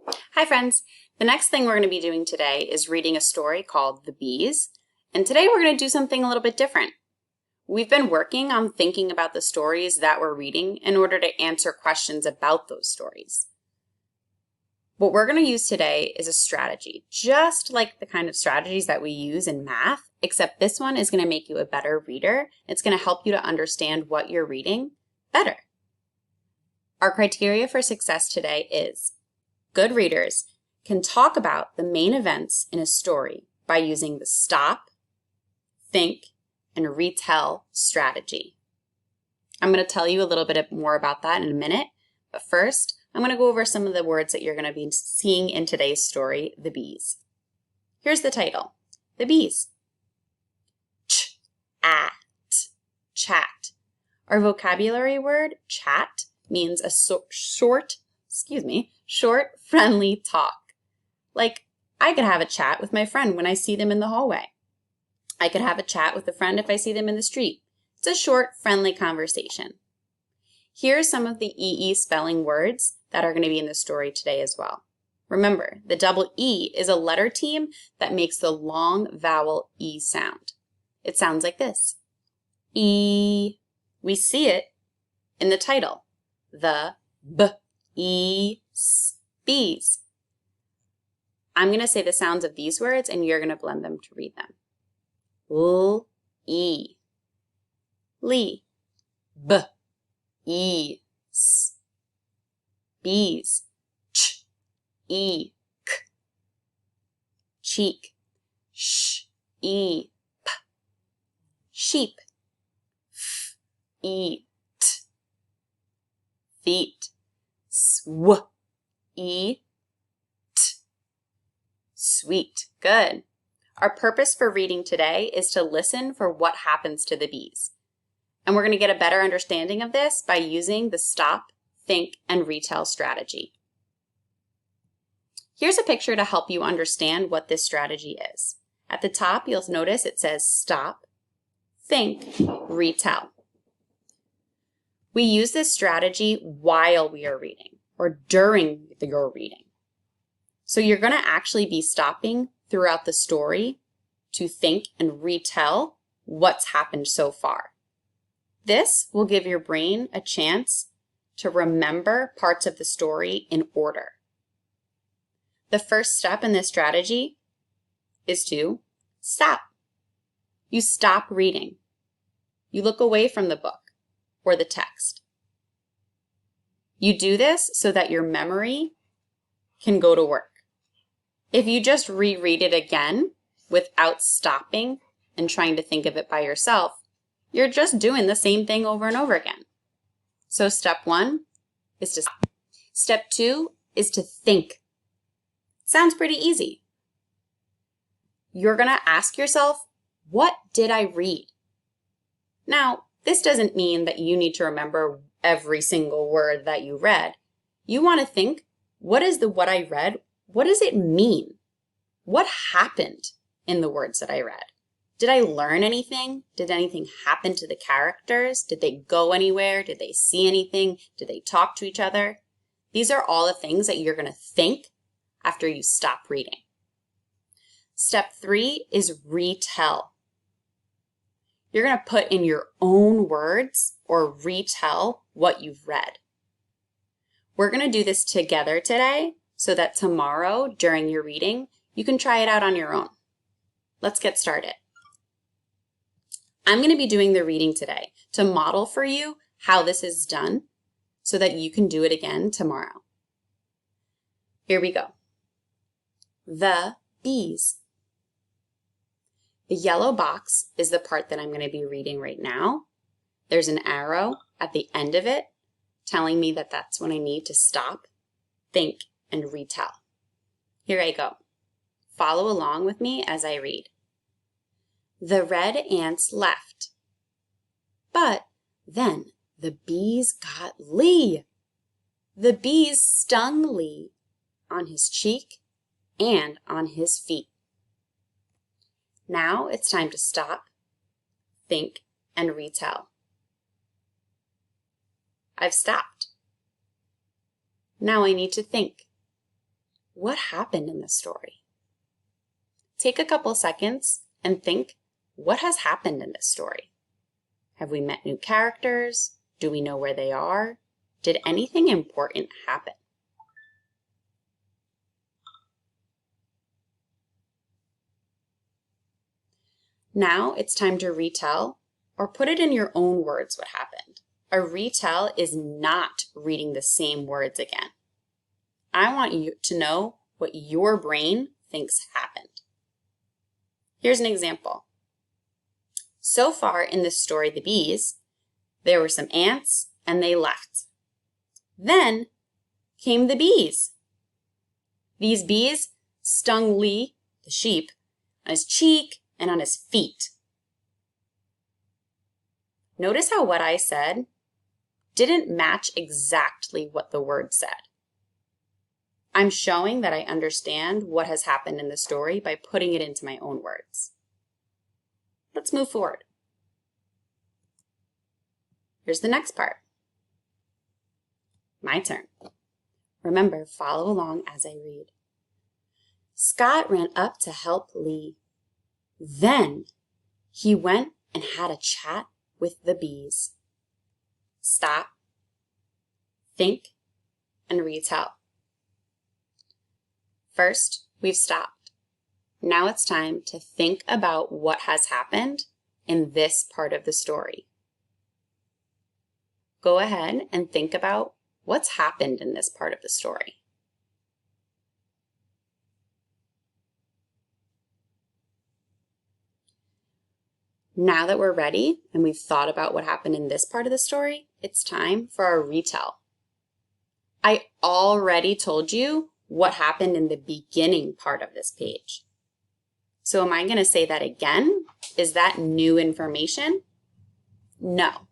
Hi friends! The next thing we're going to be doing today is reading a story called The Bees, and today we're going to do something a little bit different. We've been working on thinking about the stories that we're reading in order to answer questions about those stories. What we're going to use today is a strategy, just like the kind of strategies that we use in math, except this one is going to make you a better reader. It's going to help you to understand what you're reading better. Our criteria for success today is good readers can talk about the main events in a story by using the stop, think, and retell strategy. I'm going to tell you a little bit more about that in a minute, but first, I'm going to go over some of the words that you're going to be seeing in today's story, The Bees. Here's the title, The Bees. Chat, chat. Our vocabulary word, chat, means a short, friendly talk. Like, I could have a chat with my friend when I see them in the hallway. I could have a chat with a friend if I see them in the street. It's a short, friendly conversation. Here are some of the EE spelling words that are going to be in the story today as well. Remember, the double E is a letter team that makes the long vowel E sound. It sounds like this. E. We see it in the title. The bees. I'm going to say the sounds of these words and you're going to blend them to read them. L, E, lee, b, e, s, bees, ch, e, k, cheek, sh, e, p, sheep, f, e, t, feet, sw, e, t, sweet. Good. Our purpose for reading today is to listen for what happens to the bees. And we're going to get a better understanding of this by using the stop, think, and retell strategy. Here's a picture to help you understand what this strategy is. At the top, you'll notice it says stop, think, retell. We use this strategy while we are reading or during your reading. So you're going to actually be stopping throughout the story to think and retell what's happened so far. This will give your brain a chance to remember parts of the story in order. The first step in this strategy is to stop. You stop reading. You look away from the book or the text. You do this so that your memory can go to work. If you just reread it again without stopping and trying to think of it by yourself, you're just doing the same thing over and over again. So step 1 is to stop. Step 2 is to think. Sounds pretty easy. You're going to ask yourself, what did I read? Now, this doesn't mean that you need to remember every single word that you read. You want to think, what I read? What does it mean? What happened in the words that I read? Did I learn anything? Did anything happen to the characters? Did they go anywhere? Did they see anything? Did they talk to each other? These are all the things that you're going to think after you stop reading. Step 3 is retell. You're going to put in your own words or retell what you've read. We're going to do this together today so that tomorrow during your reading, you can try it out on your own. Let's get started. I'm going to be doing the reading today to model for you how this is done so that you can do it again tomorrow. Here we go. The bees. The yellow box is the part that I'm going to be reading right now. There's an arrow at the end of it telling me that that's when I need to stop, think, and retell. Here I go. Follow along with me as I read. The red ants left, but then the bees got Lee. The bees stung Lee on his cheek and on his feet. Now it's time to stop, think, and retell. I've stopped. Now I need to think. what happened in the story? Take a couple seconds and think, what has happened in this story? Have we met new characters? Do we know where they are? Did anything important happen? Now it's time to retell or put it in your own words what happened. A retell is not reading the same words again. I want you to know what your brain thinks happened. Here's an example. So far in this story, The Bees, there were some ants and they left. Then came the bees. These bees stung Lee, the sheep, on his cheek and on his feet. Notice how what I said didn't match exactly what the word said. I'm showing that I understand what has happened in the story by putting it into my own words. Let's move forward. Here's the next part. My turn. Remember, follow along as I read. Scott ran up to help Lee. Then he went and had a chat with the bees. Stop, think, and retell. First, we've stopped. Now it's time to think about what has happened in this part of the story. Go ahead and think about what's happened in this part of the story. Now that we're ready and we've thought about what happened in this part of the story, it's time for our retell. I already told you what happened in the beginning part of this page. So am I going to say that again? Is that new information? No.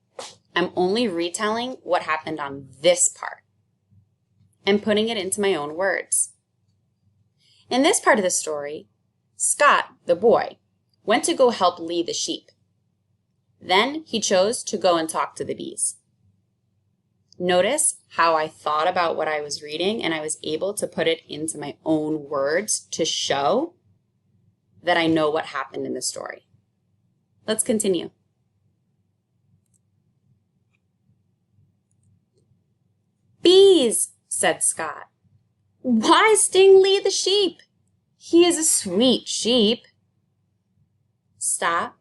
I'm only retelling what happened on this part and putting it into my own words. In this part of the story, Scott, the boy, went to go help Lee the sheep. Then he chose to go and talk to the bees. Notice how I thought about what I was reading and I was able to put it into my own words to show that I know what happened in the story. Let's continue. Bees, said Scott. Why sting Lee the sheep? He is a sweet sheep. Stop,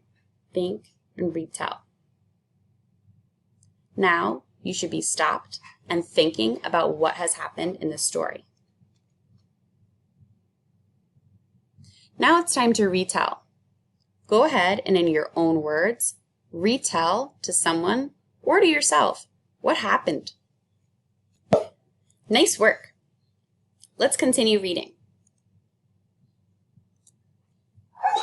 think, and retell. Now you should be stopped and thinking about what has happened in the story. Now it's time to retell. Go ahead and in your own words, retell to someone or to yourself what happened. Nice work. Let's continue reading.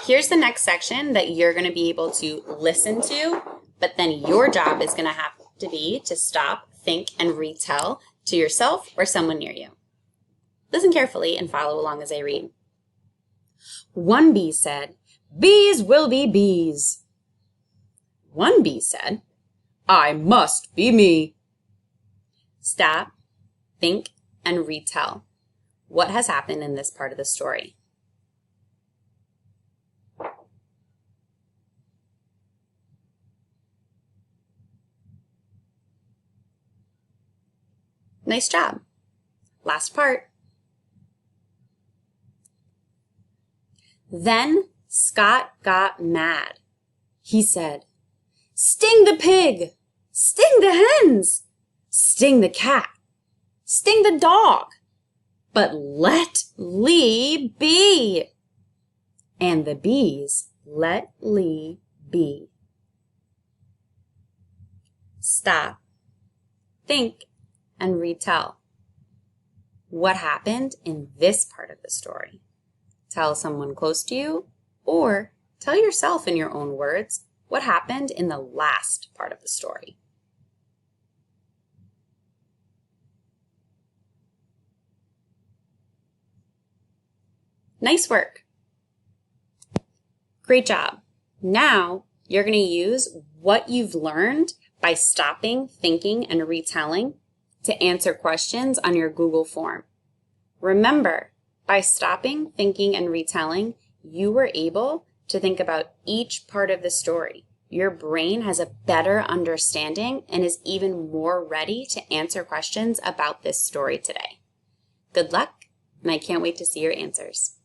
Here's the next section that you're going to be able to listen to, but then your job is going to have to be to stop, think, and retell to yourself or someone near you. Listen carefully and follow along as I read. One bee said, "Bees will be bees." One bee said, "I must be me." Stop, think, and retell what has happened in this part of the story. Nice job. Last part. Then Scott got mad. He said, "Sting the pig, sting the hens, sting the cat, sting the dog, but let Lee be." And the bees let Lee be. Stop, think, and retell what happened in this part of the story. Tell someone close to you or tell yourself in your own words what happened in the last part of the story. Nice work. Great job. Now you're going to use what you've learned by stopping, thinking, and retelling to answer questions on your Google form. Remember, By stopping, thinking, and retelling, you were able to think about each part of the story. Your brain has a better understanding and is even more ready to answer questions about this story today. Good luck, and I can't wait to see your answers.